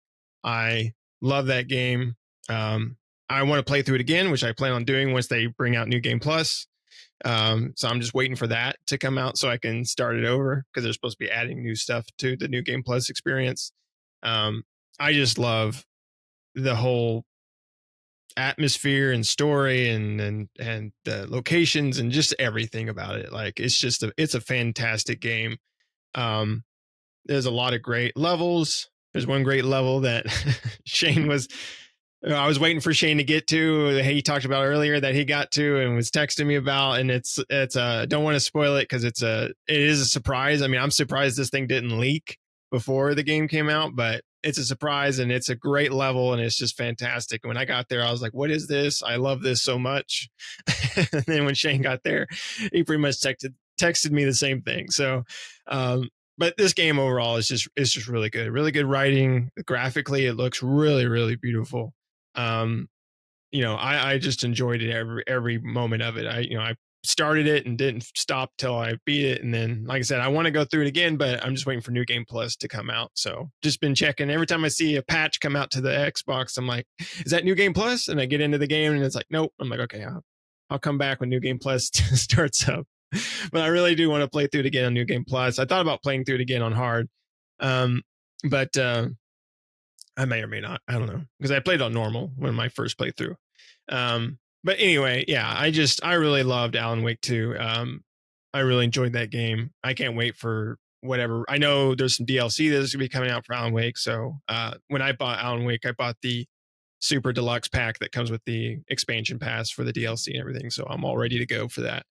I love that game. I want to play through it again, which I plan on doing once they bring out New Game Plus. So I'm just waiting for that to come out so I can start it over, because they're supposed to be adding new stuff to the New Game Plus experience. I just love the whole atmosphere and story and the locations and just everything about it. Like, it's a fantastic game. There's a lot of great levels. There's one great level that I was waiting for Shane to get to. He talked about earlier that he got to and was texting me about, and it's don't want to spoil it because it is a surprise. I'm surprised this thing didn't leak before the game came out, but it's a surprise, and it's a great level, and it's just fantastic. When I got there, I was like, what is this? I love this so much. And then when Shane got there, he pretty much texted me the same thing. So, but this game overall is just really good. Really good writing. Graphically, it looks really, really beautiful. I just enjoyed it every moment of it. I started it and didn't stop till I beat it. And then, like I said, I want to go through it again, but I'm just waiting for New Game Plus to come out. So just been checking. Every time I see a patch come out to the Xbox, I'm like, is that New Game Plus? And I get into the game and it's like, nope. I'm like, okay, I'll come back when New Game Plus starts up. But I really do want to play through it again on New Game Plus. I thought about playing through it again on hard. But I may or may not. I don't know, because I played on normal when my first playthrough. But anyway, yeah, I really loved Alan Wake 2. I really enjoyed that game. I can't wait for whatever. I know there's some DLC that's going to be coming out for Alan Wake. So when I bought Alan Wake, I bought the super deluxe pack that comes with the expansion pass for the DLC and everything. So I'm all ready to go for that.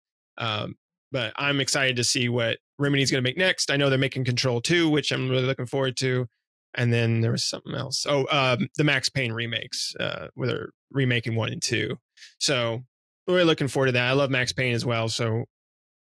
But I'm excited to see what Remedy's going to make next. I know they're making Control 2, which I'm really looking forward to. And then there was something else. The Max Payne remakes, where they're remaking 1 and 2. So we're looking forward to that. I love Max Payne as well. So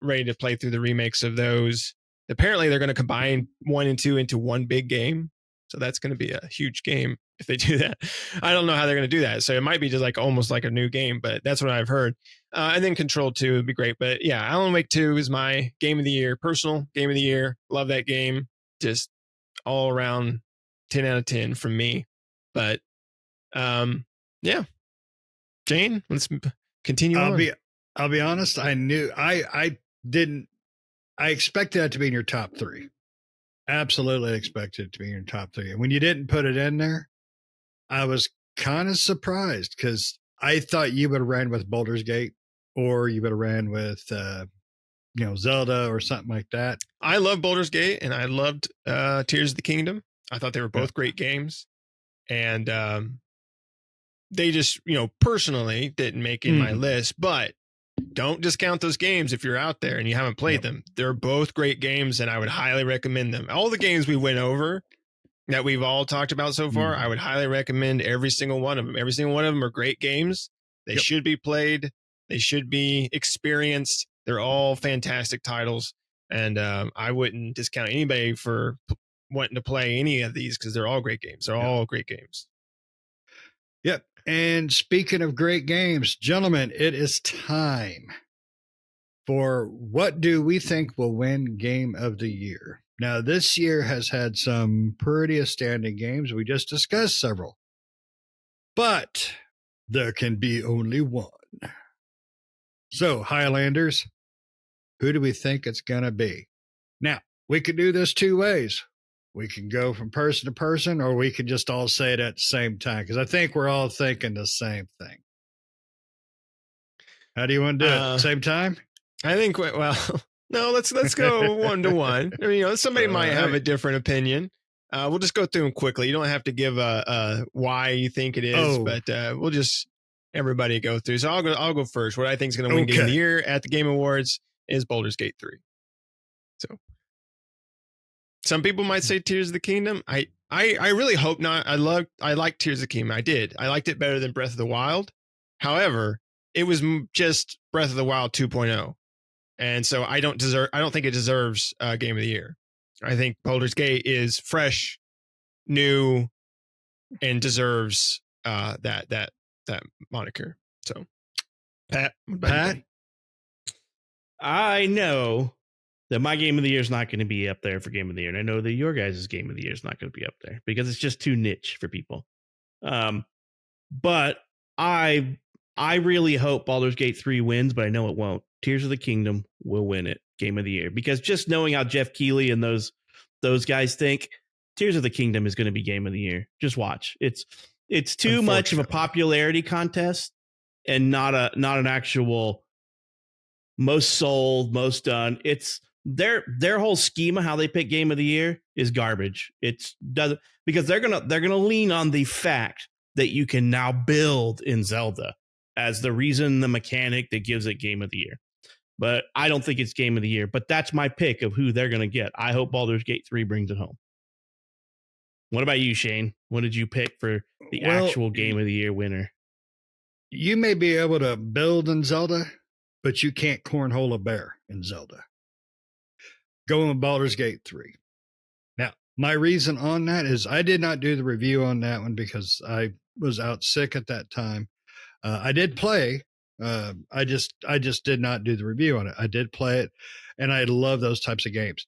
ready to play through the remakes of those. Apparently they're going to combine 1 and 2 into one big game. So that's going to be a huge game if they do that. I don't know how they're going to do that. So it might be just like almost like a new game, but that's what I've heard. And then Control 2 would be great. But yeah, Alan Wake 2 is my game of the year, personal game of the year. Love that game. Just all around 10 out of 10 from me. But yeah. Jane, let's continue on. I'll be honest. I knew I expected that to be in your top 3. Absolutely expected it to be in your top 3. And when you didn't put it in there, I was kind of surprised because I thought you would have ran with Baldur's Gate or you would have ran with, Zelda or something like that. I love Baldur's Gate and I loved Tears of the Kingdom. I thought they were both great games. And they just, personally didn't make in my list, but don't discount those games if you're out there and you haven't played them. They're both great games and I would highly recommend them. All the games we went over that we've all talked about so far, I would highly recommend every single one of them. Every single one of them are great games. They should be played. They should be experienced. They're all fantastic titles. And I wouldn't discount anybody for wanting to play any of these because they're all great games. They're all great games. Yep. And speaking of great games, gentlemen, it is time for what do we think will win Game of the Year. Now, this year has had some pretty outstanding games. We just discussed several. But there can be only one. So, Highlanders, who do we think it's going to be? Now, we could do this 2 ways. We can go from person to person, or we could just all say it at the same time, because I think we're all thinking the same thing. How do you want to do it? Same time? I think, well, no, let's go 1 to 1. Somebody might have a different opinion. We'll just go through them quickly. You don't have to give a why you think it is, but we'll just everybody go through. So I'll go first. What I think is going to win Game of the Year at the Game Awards is Baldur's Gate 3. So some people might say Tears of the Kingdom. I really hope not. I liked Tears of the Kingdom. I did. I liked it better than Breath of the Wild. However, it was just Breath of the Wild 2.0. And so I don't think it deserves Game of the Year. I think Baldur's Gate is fresh, new, and deserves that moniker. So Pat, I know that my Game of the Year is not going to be up there for Game of the Year. And I know that your guys' Game of the Year is not going to be up there because it's just too niche for people. But I really hope Baldur's Gate 3 wins, but I know it won't. Tears of the Kingdom will win it, Game of the Year, because just knowing how Jeff Keighley and those guys think, Tears of the Kingdom is going to be Game of the Year. Just watch. It's too much of a popularity contest and not an actual most sold, most done. It's their whole schema, how they pick Game of the Year is garbage. Doesn't, because they're gonna lean on the fact that you can now build in Zelda as the reason, the mechanic that gives it Game of the Year. But I don't think it's Game of the Year. But that's my pick of who they're going to get. I hope Baldur's Gate 3 brings it home. What about you, Shane? What did you pick for the actual Game of the Year winner? You may be able to build in Zelda, but you can't cornhole a bear in Zelda. Going with Baldur's Gate 3. Now, my reason on that is I did not do the review on that one because I was out sick at that time. I did play. I just did not do the review on it. I did play it, and I love those types of games.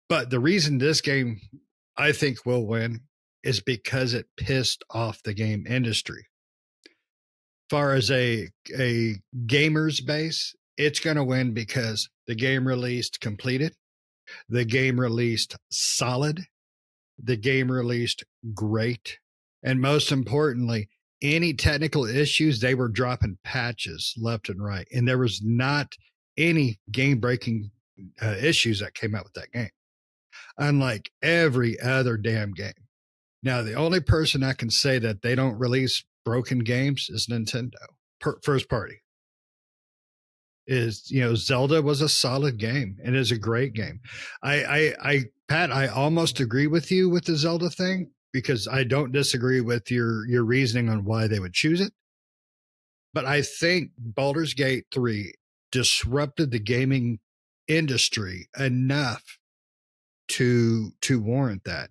But the reason this game, I think, will win is because it pissed off the game industry. As far as a gamer's base, it's going to win because the game released completed, the game released solid, the game released great, and most importantly, any technical issues, they were dropping patches left and right. And there was not any game-breaking issues that came out with that game, unlike every other damn game. Now, the only person that can say that they don't release broken games is Nintendo, first party. is, Zelda was a solid game and is a great game. Pat, I almost agree with you with the Zelda thing because I don't disagree with your reasoning on why they would choose it. But I think Baldur's Gate 3 disrupted the gaming industry enough to warrant that.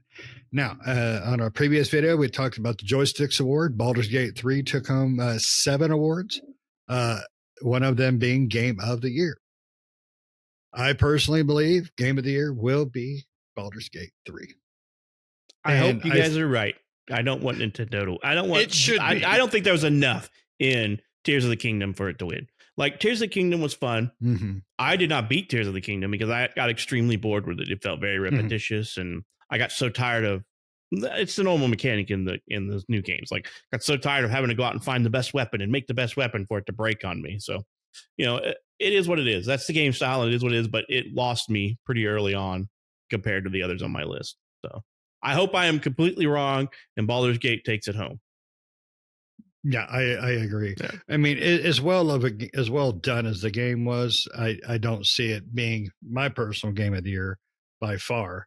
Now, on our previous video, we talked about the Joysticks Award. Baldur's Gate 3 took home 7 awards, one of them being Game of the Year. I personally believe Game of the Year will be Baldur's Gate 3. I hope you guys are right. I don't want Nintendo to. I don't want. It should be. I don't think there was enough in Tears of the Kingdom for it to win. Like Tears of the Kingdom was fun. Mm-hmm. I did not beat Tears of the Kingdom because I got extremely bored with it. It felt very repetitious, and I got so tired of. It's the normal mechanic in those new games. Like, got so tired of having to go out and find the best weapon and make the best weapon for it to break on me. So, it is what it is. That's the game style. It is what it is. But it lost me pretty early on compared to the others on my list. So, I hope I am completely wrong, and Baldur's Gate takes it home. Yeah, I agree. Yeah. I mean, as well done as the game was, I don't see it being my personal game of the year by far.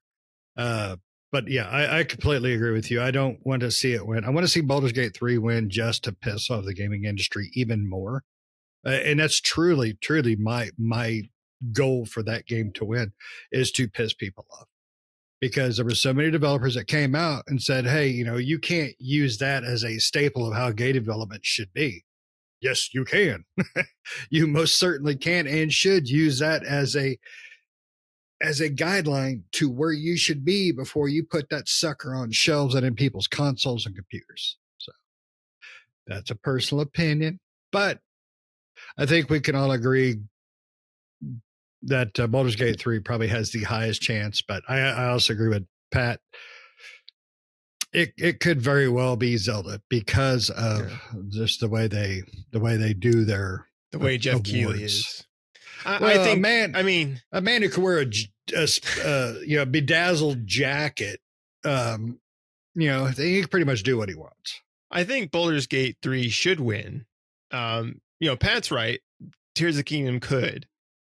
But yeah, I completely agree with you. I don't want to see it win. I want to see Baldur's Gate 3 win just to piss off the gaming industry even more. And that's truly my goal for that game to win is to piss people off. Because there were so many developers that came out and said, hey, you can't use that as a staple of how game development should be. Yes, you can. You most certainly can and should use that as a guideline to where you should be before you put that sucker on shelves and in people's consoles and computers. So that's a personal opinion, but I think we can all agree that Baldur's Gate 3 probably has the highest chance, but I also agree with Pat. It could very well be Zelda because of just the way they do their the way Jeff awards. Keighley is. I think, man. I mean, a man who could wear a bedazzled jacket, he can pretty much do what he wants. I think Baldur's Gate 3 should win. Pat's right. Tears of the Kingdom could.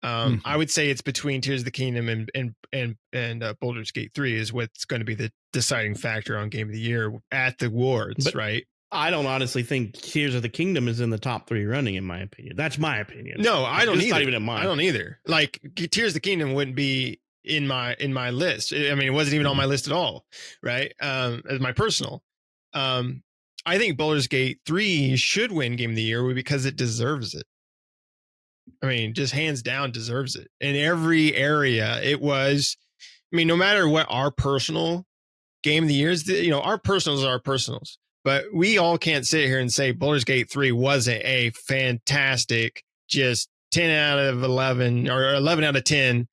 I would say it's between Tears of the Kingdom and Baldur's Gate 3 is what's going to be the deciding factor on Game of the Year at the awards, but right? I don't honestly think Tears of the Kingdom is in the top 3 running, in my opinion. That's my opinion. No, I don't either. It's not even in mine. I don't either. Like, Tears of the Kingdom wouldn't be in my list. I mean, it wasn't even on my list at all, right? As my personal. I think Baldur's Gate 3 should win Game of the Year because it deserves it. I mean, just hands down deserves it. In every area, it was, no matter what our personal Game of the Year is, our personals are our personals. But we all can't sit here and say Baldur's Gate 3 wasn't a fantastic, just 10 out of 11 or 11 out of 10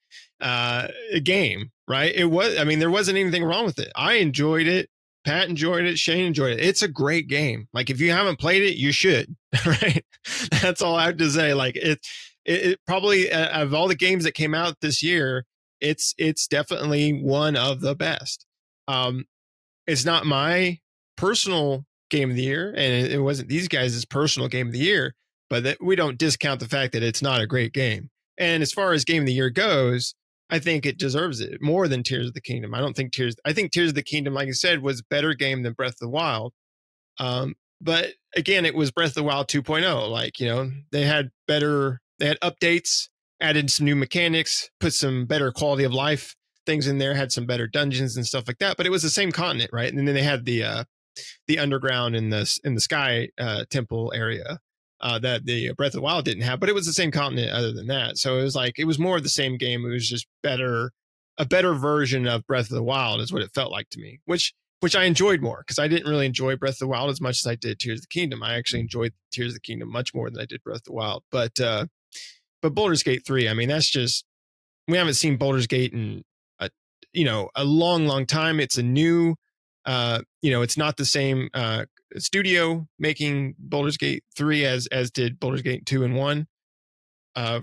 game, right? It was, there wasn't anything wrong with it. I enjoyed it. Pat enjoyed it. Shane enjoyed it. It's a great game. Like, if you haven't played it, you should, right? That's all I have to say. Like, it probably, of all the games that came out this year, it's definitely one of the best. It's not my personal Game of the Year, and it wasn't these guys' personal Game of the Year, but we don't discount the fact that it's not a great game. And as far as Game of the Year goes, I think it deserves it more than Tears of the Kingdom. I think Tears of the Kingdom, like I said, was a better game than Breath of the Wild. But again, it was Breath of the Wild 2.0. Like, they had updates, added some new mechanics, put some better quality of life things in there, had some better dungeons and stuff like that. But it was the same continent, right? And then they had the underground in the sky temple area that the Breath of the Wild didn't have, but it was the same continent other than that. So it was more of the same game. It was just a better version of Breath of the Wild is what it felt like to me, which I enjoyed more because I didn't really enjoy Breath of the Wild as much as I did Tears of the Kingdom. I actually enjoyed Tears of the Kingdom much more than I did Breath of the Wild. But Baldur's Gate 3, that's just, we haven't seen Baldur's Gate in a long time. It's a new, it's not the same studio making Baldur's Gate 3 as did Baldur's Gate 2 and 1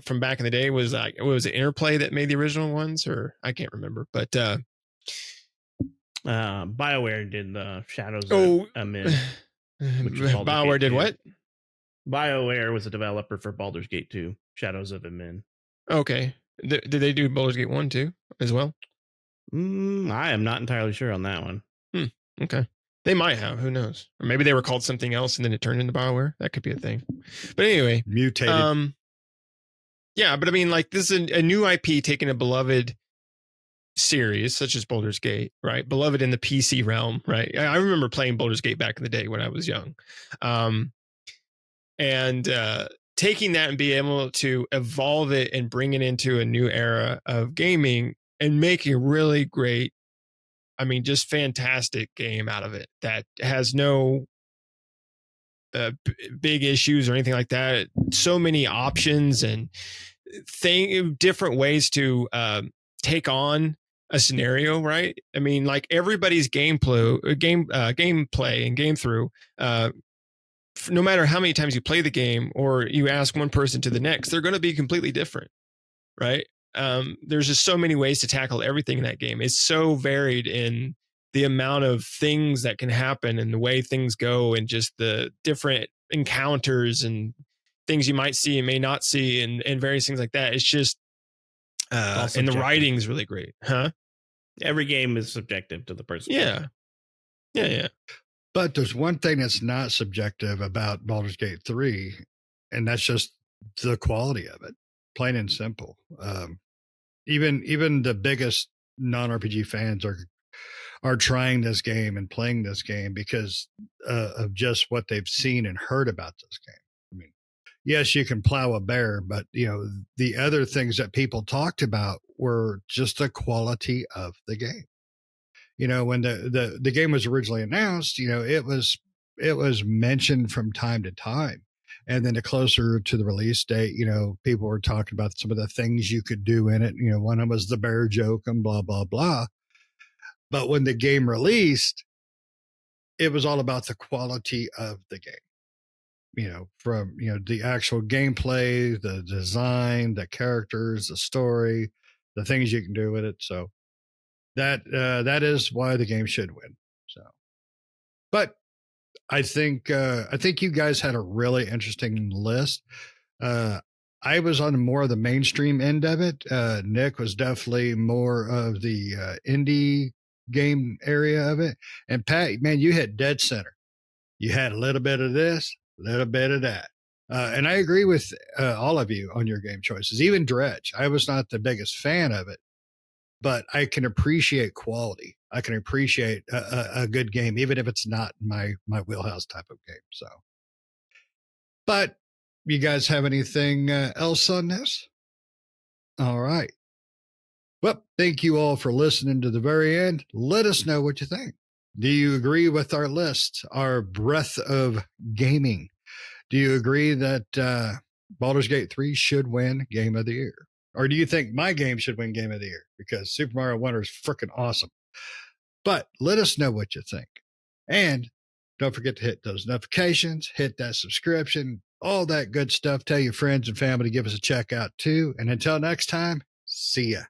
from back in the day. Was it Interplay that made the original ones, or I can't remember, but BioWare did the Shadows of Amid. BioWare did what? BioWare was a developer for Baldur's Gate 2, Shadows of Amin. Okay. Did they do Baldur's Gate 1 too as well? I am not entirely sure on that one. Okay. They might have. Who knows? Or maybe they were called something else and then it turned into BioWare. That could be a thing. But anyway, Mutated. yeah, but I mean, like, this is a new IP taking a beloved series such as Baldur's Gate, right? Beloved in the PC realm, right? I remember playing Baldur's Gate back in the day when I was young. And taking that and be able to evolve it and bring it into a new era of gaming and making a really great, I mean, just fantastic game out of it that has no big issues or anything like that. So many options and different ways to take on a scenario, right? I mean, like everybody's gameplay and game through, no matter how many times you play the game or you ask one person to the next, they're going to be completely different, right? There's just so many ways to tackle everything in that game. It's so varied in the amount of things that can happen and the way things go and just the different encounters and things you might see and may not see and various things like that. It's just, and the writing is really great. Huh? Every game is subjective to the person. Yeah. Yeah. But there's one thing that's not subjective about Baldur's Gate 3, and that's just the quality of it, plain and simple. Even the biggest non-RPG fans are trying this game and playing this game because of just what they've seen and heard about this game. I mean, yes, you can plow a bear, but the other things that people talked about were just the quality of the game. When the game was originally announced, it was mentioned from time to time. And then the closer to the release date, people were talking about some of the things you could do in it. One of them was the bear joke and blah, blah, blah. But when the game released, it was all about the quality of the game. From, the actual gameplay, the design, the characters, the story, the things you can do with it. So that is why the game should win. So, but I think you guys had a really interesting list. I was on more of the mainstream end of it. Nick was definitely more of the indie game area of it, and Pat, man, you hit dead center. You had a little bit of this, a little bit of that. And I agree with all of you on your game choices. Even Dredge, I was not the biggest fan of it, but I can appreciate quality. I can appreciate a good game, even if it's not my wheelhouse type of game. So, but you guys have anything else on this? All right. Well, thank you all for listening to the very end. Let us know what you think. Do you agree with our list, our breadth of gaming? Do you agree that Baldur's Gate 3 should win Game of the Year? Or do you think my game should win Game of the Year? Because Super Mario Wonder is freaking awesome. But let us know what you think. And don't forget to hit those notifications, hit that subscription, all that good stuff. Tell your friends and family to give us a check out too. And until next time, see ya.